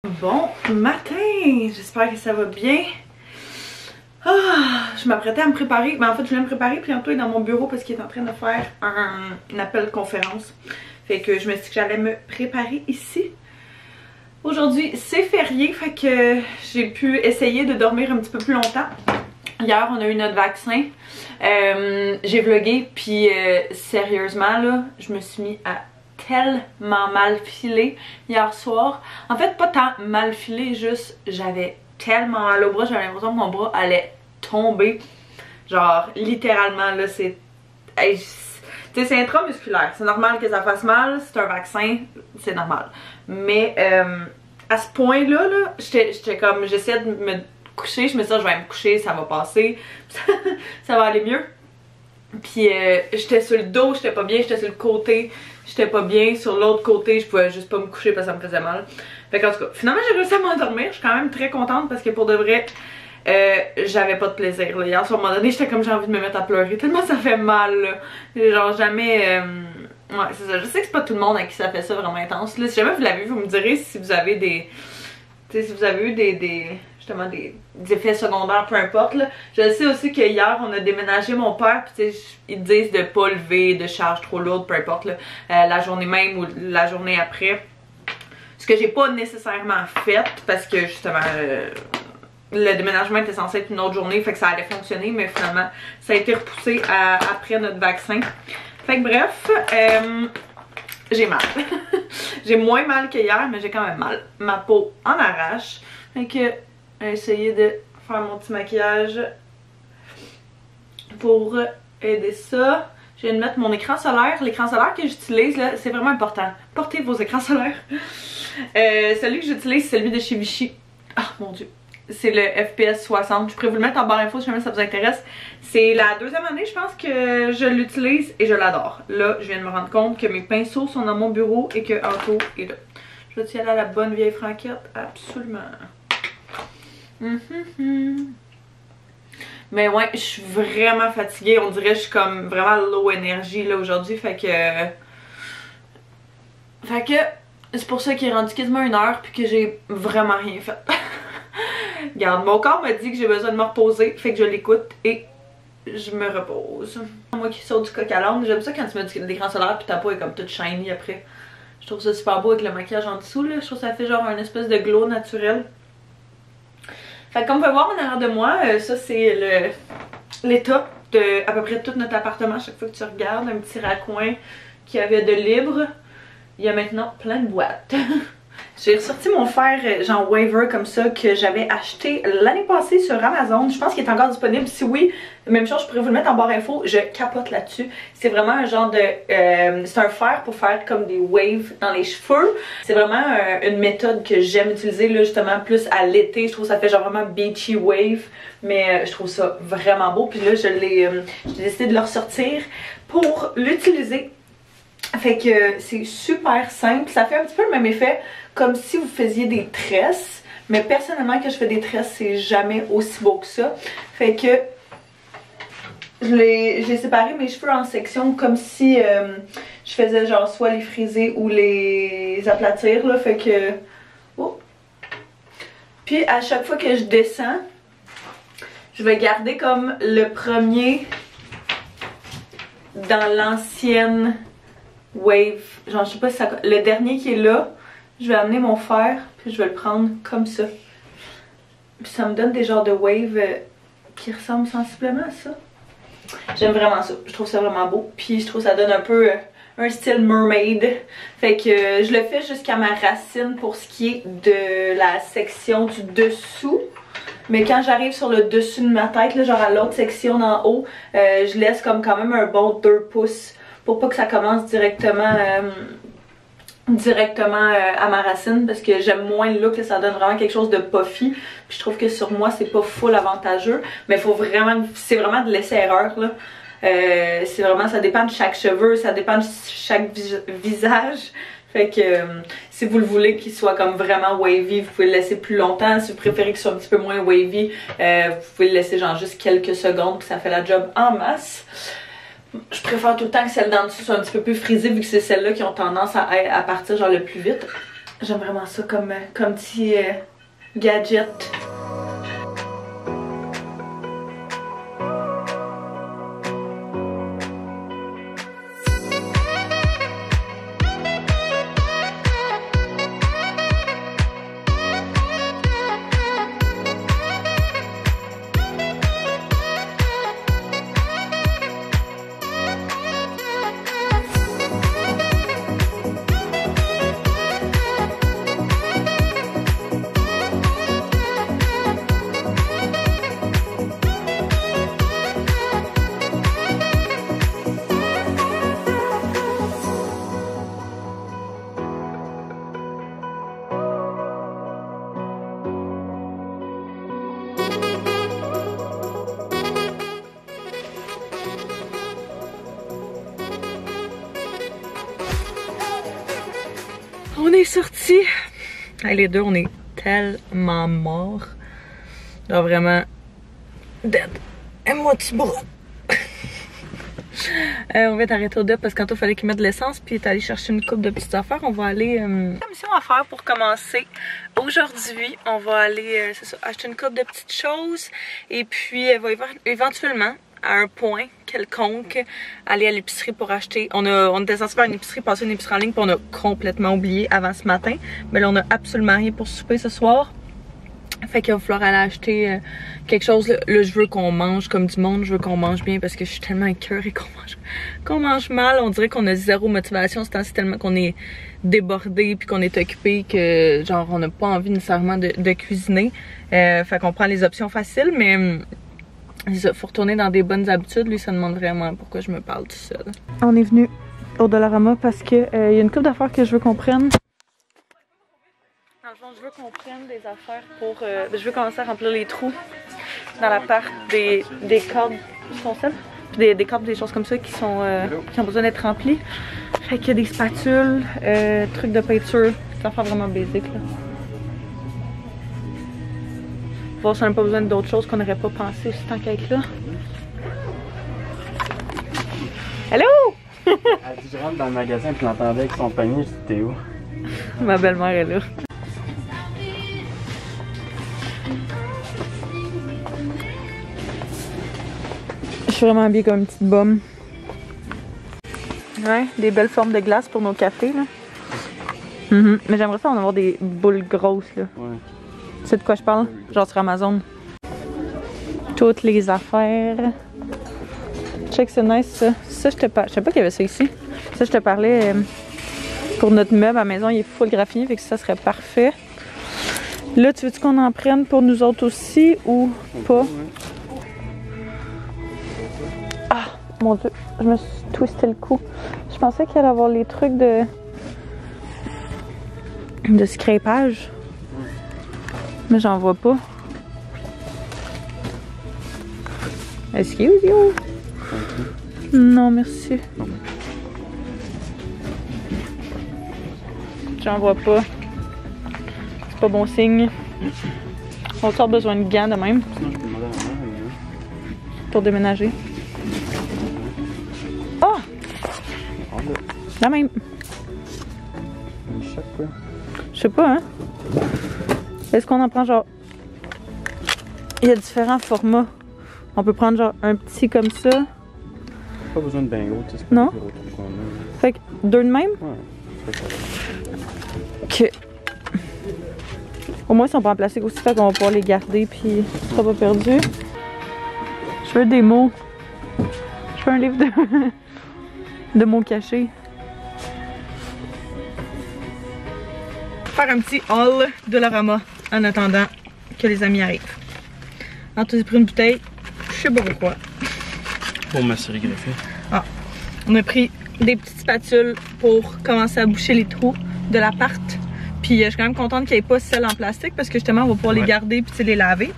Bon matin, j'espère que ça va bien. Je m'apprêtais à me préparer, mais en fait je voulais me préparer puis Antoine est dans mon bureau parce qu'il est en train de faire un appel conférence. Fait que je me suis dit que j'allais me préparer ici. Aujourd'hui c'est férié, fait que j'ai pu essayer de dormir un petit peu plus longtemps. Hier on a eu notre vaccin, j'ai vlogué puis sérieusement là, je me suis mis à tellement mal filer hier soir. En fait pas tant mal filé, juste j'avais tellement mal au bras, j'avais l'impression que mon bras allait tomber. Genre littéralement là, c'est c'est intramusculaire, c'est normal que ça fasse mal, c'est un vaccin, c'est normal. Mais à ce point là, j'étais comme, j'essayais de me coucher, je me suis dit je vais me coucher, ça va passer, ça va aller mieux. Puis j'étais sur le dos, j'étais pas bien, j'étais sur le côté, j'étais pas bien, sur l'autre côté je pouvais juste pas me coucher parce que ça me faisait mal. Fait qu'en tout cas, finalement j'ai réussi à m'endormir, je suis quand même très contente parce que pour de vrai, j'avais pas de plaisir là. Hier, à un moment donné, j'étais comme j'ai envie de me mettre à pleurer tellement ça fait mal là. Genre jamais... Ouais, c'est ça, je sais que c'est pas tout le monde à qui ça fait ça vraiment intense là. Si jamais vous l'avez vu, vous me direz si vous avez des... Tu sais, si vous avez eu justement des effets secondaires, peu importe là. Je sais aussi que hier on a déménagé mon père, puis tu sais, ils disent de pas lever de charge trop lourde, peu importe là, la journée même ou la journée après. Ce que j'ai pas nécessairement fait parce que justement le déménagement était censé être une autre journée, fait que ça allait fonctionner, mais finalement ça a été repoussé après notre vaccin. Fait que bref, j'ai mal. J'ai moins mal que hier, mais j'ai quand même mal. Ma peau en arrache. Fait que j'ai essayé de faire mon petit maquillage pour aider ça. Je viens de mettre mon écran solaire. L'écran solaire que j'utilise, là, c'est vraiment important. Portez vos écrans solaires. Celui que j'utilise, c'est celui de chez Vichy. Ah mon dieu. C'est le FPS 60. Je pourrais vous le mettre en barre info si jamais ça vous intéresse. C'est la deuxième année, je pense, que je l'utilise et je l'adore. Là, je viens de me rendre compte que mes pinceaux sont dans mon bureau et que Anto est là. Je vais-tu aller à la bonne vieille franquette? Absolument. Mais ouais, je suis vraiment fatiguée. On dirait que je suis comme vraiment low énergie là aujourd'hui. Fait que c'est pour ça qu'il est rendu quasiment 1h puis que j'ai vraiment rien fait. Regarde, mon corps m'a dit que j'ai besoin de me reposer, fait que je l'écoute et je me repose. Moi qui sors du coq à l'âne, j'aime ça quand tu mets de l'écran solaire puis ta peau est comme toute shiny après. Je trouve ça super beau avec le maquillage en dessous là, je trouve que ça fait genre un espèce de glow naturel. Fait que comme vous pouvez voir en arrière de moi, ça c'est l'état de à peu près tout notre appartement. Chaque fois que tu regardes, un petit raccoin qui avait de libre, il y a maintenant plein de boîtes. J'ai ressorti mon fer genre waver comme ça que j'avais acheté l'année passée sur Amazon. Je pense qu'il est encore disponible. Si oui, même chose, je pourrais vous le mettre en barre info. Je capote là-dessus. C'est vraiment un genre de... c'est un fer pour faire comme des waves dans les cheveux. C'est vraiment une méthode que j'aime utiliser là justement plus à l'été. Je trouve que ça fait genre vraiment beachy wave. Mais je trouve ça vraiment beau. Puis là, j'ai décidé de le ressortir pour l'utiliser. Fait que c'est super simple, ça fait un petit peu le même effet comme si vous faisiez des tresses, mais personnellement quand je fais des tresses c'est jamais aussi beau que ça. Fait que j'ai séparé mes cheveux en sections comme si je faisais genre soit les friser ou les aplatir là, fait que... Oh. Puis à chaque fois que je descends, je vais garder comme le premier dans l'ancienne wave, genre je sais pas si ça... Le dernier qui est là, je vais amener mon fer puis je vais le prendre comme ça. Puis ça me donne des genres de waves qui ressemblent sensiblement à ça. J'aime vraiment ça, je trouve ça vraiment beau. Puis je trouve que ça donne un peu un style mermaid. Fait que je le fais jusqu'à ma racine pour ce qui est de la section du dessous. Mais quand j'arrive sur le dessus de ma tête, là, genre à l'autre section d'en haut, je laisse comme quand même un bon 2 pouces. Pour pas que ça commence directement à ma racine parce que j'aime moins le look, ça donne vraiment quelque chose de puffy. Puis je trouve que sur moi c'est pas full avantageux, mais faut vraiment, c'est vraiment de laisser-erreur là. C'est vraiment, ça dépend de chaque cheveu, ça dépend de chaque visage. Fait que si vous le voulez qu'il soit comme vraiment wavy, vous pouvez le laisser plus longtemps. Si vous préférez qu'il soit un petit peu moins wavy, vous pouvez le laisser genre juste quelques secondes puis ça fait la job en masse. Je préfère tout le temps que celle d'en dessous soit un petit peu plus frisée vu que c'est celle-là qui ont tendance à partir genre le plus vite. J'aime vraiment ça comme petit gadget. On est sortis. Hey, les deux, on est tellement morts. Genre vraiment dead. Et moi, tu bras. On va t'arrêter au dep parce qu'Anto fallait qu'il mette de l'essence puis il est allé chercher une coupe de petites affaires. On va aller... La mission à faire pour commencer aujourd'hui, on va aller c'est ça, acheter une coupe de petites choses et puis elle va éventuellement à un point quelconque aller à l'épicerie pour acheter. On était censé faire une épicerie, passer une épicerie en ligne puis on a complètement oublié avant ce matin. Mais là on a absolument rien pour souper ce soir. Fait qu'il va falloir aller acheter quelque chose. Là je veux qu'on mange comme du monde, je veux qu'on mange bien parce que je suis tellement écœurée qu'on mange mal. On dirait qu'on a zéro motivation, c'est tellement qu'on est débordé puis qu'on est occupé que genre on n'a pas envie nécessairement de cuisiner. Fait qu'on prend les options faciles, mais il faut retourner dans des bonnes habitudes. Lui ça demande vraiment pourquoi je me parle tout seul. On est venu au Dollarama parce que y a une couple d'affaires que je veux qu'on prenne. Dans le fond, je veux qu'on prenne des affaires pour... je veux commencer à remplir les trous dans l'appart des cordes qui sont seules. Puis des cordes, des choses comme ça qui ont besoin d'être remplies. Fait qu'il y a des spatules, trucs de peinture, des affaires vraiment basiques là. Voir si on n'a pas besoin d'autres choses qu'on n'aurait pas pensé aussi tant qu'à être là. Hello! Elle dit je rentre dans le magasin puis l'entendais avec son panier, c'était où? Ma belle-mère est là. Je suis vraiment habillée comme une petite bombe. Ouais, des belles formes de glace pour nos cafés là. Mais j'aimerais ça en avoir des boules grosses là. Ouais. Tu sais de quoi je parle? Genre sur Amazon. Toutes les affaires. Check, c'est nice ça. Ça, je savais pas qu'il y avait ça ici. Ça, je te parlais pour notre meuble à la maison, il est full graffiné, fait que ça serait parfait. Là, tu veux-tu qu'on en prenne pour nous autres aussi ou pas? Ah, mon Dieu, je me suis twisté le cou. Je pensais qu'il allait avoir les trucs de scrapage. Mais j'en vois pas. Excuse you. Non, merci. J'en vois pas. C'est pas bon signe. On a besoin de gants de même. Pour déménager. Oh! La même. Je sais pas, hein? Est-ce qu'on en prend genre... Il y a différents formats. On peut prendre genre un petit comme ça. Pas besoin de bingo, tu sais. Non? Fait que deux de même? Ouais. Ok. Au moins ils sont pas en plastique aussi, fait qu'on va pouvoir les garder puis ça sera pas perdu. Je veux des mots. Je veux un livre de mots cachés. Faire un petit haul Dollarama en attendant que les amis arrivent. Anto j'ai pris une bouteille, je sais pas pourquoi. Pour ma sérigraphie. Ah, on a pris des petites spatules pour commencer à boucher les trous de l'appart. Puis je suis quand même contente qu'il n'y ait pas celles en plastique parce que justement on va pouvoir les garder puis les laver.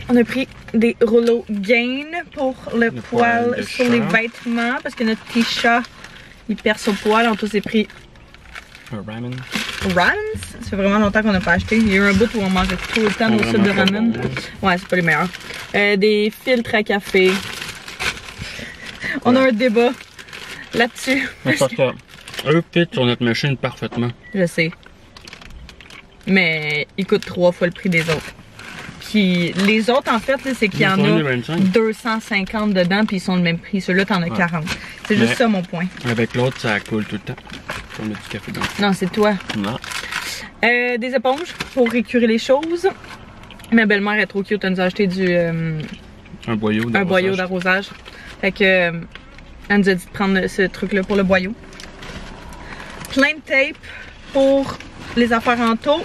On a pris des rouleaux Gain pour le poil sur les vêtements parce que notre petit chat il perce au poil. On s'est pris un ramen. Ramen? Ça fait vraiment longtemps qu'on n'a pas acheté. Il y a eu un bout où on mangeait tout le temps nos soupes de ramen. Ouais, c'est pas les meilleurs. Des filtres à café. On a un débat là-dessus. Parce que Eux fit sur notre machine parfaitement. Je sais. Mais ils coûtent 3 fois le prix des autres. Puis les autres, en fait, c'est qu'il y en a 250 dedans, puis ils sont le même prix. Celui-là, t'en as 40. C'est juste ça mon point. Avec l'autre, ça coule tout le temps. On met du café dedans. Non, c'est toi. Non. Des éponges pour récurer les choses. Ma belle-mère est trop cute, elle nous a acheté un boyau d'arrosage. Fait que elle nous a dit de prendre ce truc-là pour le boyau. Plein de tape pour les affaires en taux.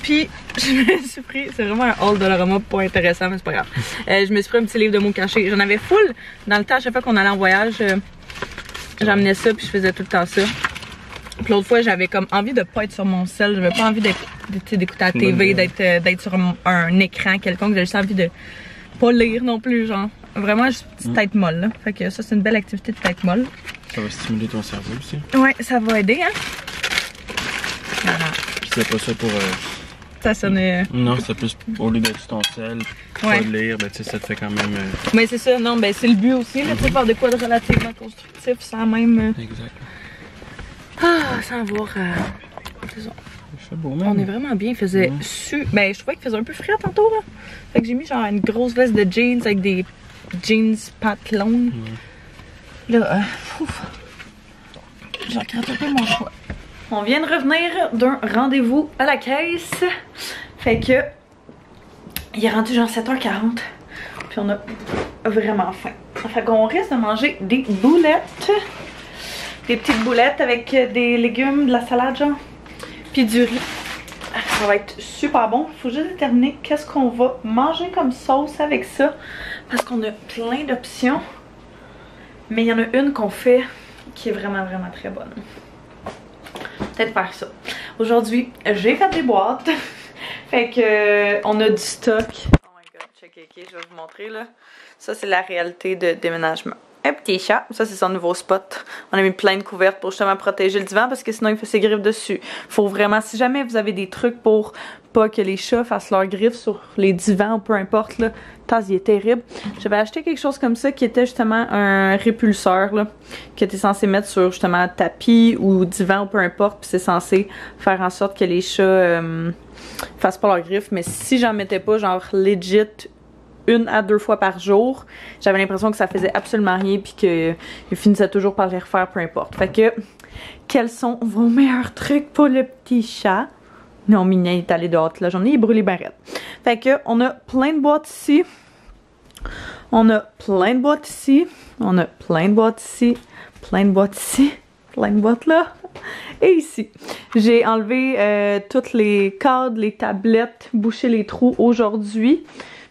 Puis je me suis pris, c'est vraiment un haul de l'aroma pas intéressant, mais c'est pas grave. Je me suis pris un petit livre de mots cachés. J'en avais full dans le temps, à chaque fois qu'on allait en voyage, j'amenais ça puis je faisais tout le temps ça. Puis l'autre fois, j'avais comme envie de pas être sur mon sel, j'avais pas envie d'écouter la TV, d'être sur un écran quelconque, j'avais juste envie de pas lire non plus, genre. Vraiment, juste une petite tête molle, là. Fait que ça, c'est une belle activité de tête molle. Ça va stimuler ton cerveau aussi. Ouais, ça va aider, hein. Voilà. C'est pas ça pour... Ça sonnait... Non, c'est plus au lieu d'être sur ton sel, pas lire, ben tu sais, ça te fait quand même... Mais c'est ça, non, ben c'est le but aussi, là, tu sais, faire de quoi de relativement constructif, sans même... Exact. Ah, sans avoir... C'est ça. C'est beau, même. On est vraiment bien, il faisait ben je trouvais qu'il faisait un peu frais tantôt, là. Fait que j'ai mis genre une grosse veste de jeans avec des jeans pattes longues. Là, je regrette un peu mon choix. On vient de revenir d'un rendez-vous à la caisse. Fait que il est rendu genre 7h40. Puis on a vraiment faim. Fait qu'on risque de manger des boulettes. Des petites boulettes avec des légumes, de la salade genre. Puis du riz. Ça va être super bon. Faut juste déterminer qu'est-ce qu'on va manger comme sauce avec ça. Parce qu'on a plein d'options. Mais il y en a une qu'on fait qui est vraiment très bonne. Peut-être faire ça. Aujourd'hui, j'ai fait des boîtes. Fait que on a du stock. Oh my god, check, je vais vous montrer là. Ça c'est la réalité de déménagement. Un petit chat, ça c'est son nouveau spot. On a mis plein de couvertes pour justement protéger le divan parce que sinon il fait ses griffes dessus. Faut vraiment, si jamais vous avez des trucs pour pas que les chats fassent leurs griffes sur les divans ou peu importe là, il est terrible. J'avais acheté quelque chose comme ça qui était justement un répulseur là, que tu es censé mettre sur justement tapis ou divan ou peu importe, puis c'est censé faire en sorte que les chats fassent pas leurs griffes. Mais si j'en mettais pas, genre legit 1 à 2 fois par jour, j'avais l'impression que ça faisait absolument rien puis que je finissais toujours par les refaire, peu importe. Fait que, quels sont vos meilleurs trucs pour le petit chat? Non, Minet est allé dehors la journée, il brûle les barrettes. Fait que, on a plein de boîtes ici. On a plein de boîtes ici. On a plein de boîtes ici. Plein de boîtes ici. Plein de boîtes là. Et ici. J'ai enlevé toutes les cadres, les tablettes, bouché les trous aujourd'hui.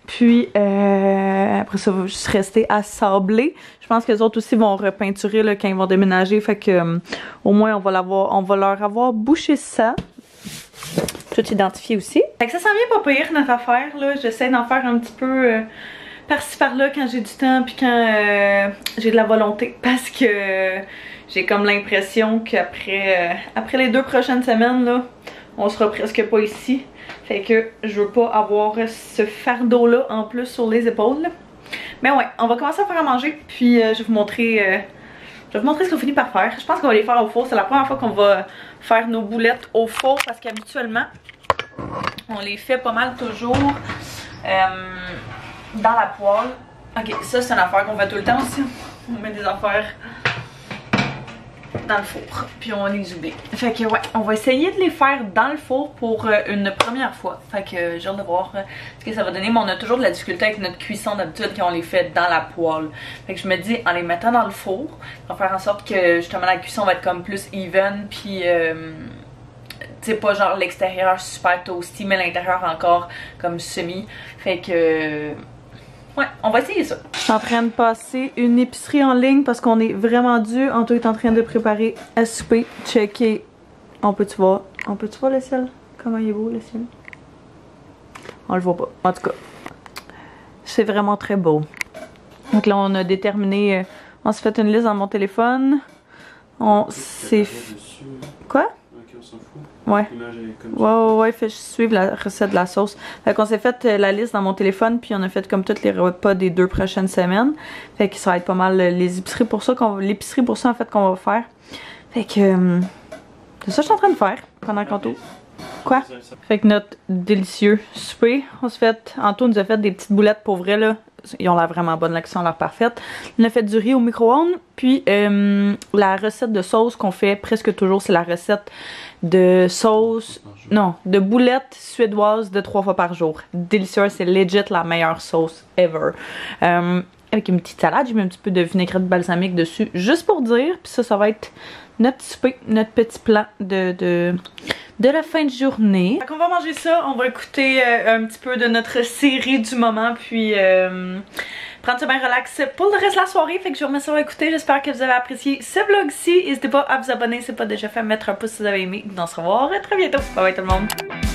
Puis après ça, va juste rester à sabler. Je pense que les autres aussi vont repeinturer là, quand ils vont déménager. Fait que au moins on va leur avoir bouché ça. Tout identifié aussi. Fait que ça sent bien pas pire notre affaire là. J'essaie d'en faire un petit peu par-ci par-là quand j'ai du temps puis quand j'ai de la volonté. Parce que j'ai comme l'impression qu'après après les 2 prochaines semaines là, on sera presque pas ici. Fait que je veux pas avoir ce fardeau là en plus sur les épaules. Mais ouais, on va commencer à faire à manger. Puis je vais vous montrer ce qu'on finit par faire. Je pense qu'on va les faire au four. C'est la première fois qu'on va faire nos boulettes au four. Parce qu'habituellement, on les fait pas mal toujours dans la poêle. Ok, ça c'est une affaire qu'on fait tout le temps aussi. On met des affaires dans le four, puis on les oublie. Fait que ouais, on va essayer de les faire dans le four pour une première fois. Fait que j'ai hâte de voir ce que ça va donner. Mais on a toujours de la difficulté avec notre cuisson d'habitude quand on les fait dans la poêle. Fait que je me dis, en les mettant dans le four, on va faire en sorte que justement la cuisson va être comme plus even, puis tu sais, pas genre l'extérieur super toasty, mais l'intérieur encore comme semi. Fait que ouais, on va essayer ça. Je suis en train de passer une épicerie en ligne parce qu'on est vraiment dû. Anto est en train de préparer à souper. Checker. On peut-tu voir? On peut-tu voir le ciel? Comment il est beau le ciel? On le voit pas. En tout cas, c'est vraiment très beau. Donc là, on a déterminé... on s'est fait une liste dans mon téléphone. On s'est... Quoi? Ok, on s'en fout. Ouais. Ouais, fait suivre la recette de la sauce. Fait qu'on s'est fait la liste dans mon téléphone, puis on a fait comme tous les repas des 2 prochaines semaines. Fait que ça va être pas mal l'épicerie pour ça en fait qu'on va faire. Fait que c'est ça que je suis en train de faire pendant qu'Anto. Quoi? Fait que notre délicieux souper, Anto nous a fait des petites boulettes pour vrai là. Ils ont l'air vraiment bonnes là, qui sont l'air parfaites. On a fait du riz au micro-ondes. Puis la recette de sauce qu'on fait presque toujours, c'est la recette de sauce, non, de boulettes suédoises de 3 fois par jour. Délicieuse, c'est legit la meilleure sauce ever. Avec une petite salade, j'ai mis un petit peu de vinaigrette balsamique dessus, juste pour dire. Puis ça va être notre souper, notre petit plan de la fin de journée. Donc on va manger ça, on va écouter un petit peu de notre série du moment, puis prendre ça bien relax pour le reste de la soirée. Fait que je vous remercie d'avoir écouté, j'espère que vous avez apprécié ce vlog-ci. N'hésitez pas à vous abonner si ce n'est pas déjà fait, à mettre un pouce si vous avez aimé. On se revoit très bientôt. Bye bye tout le monde.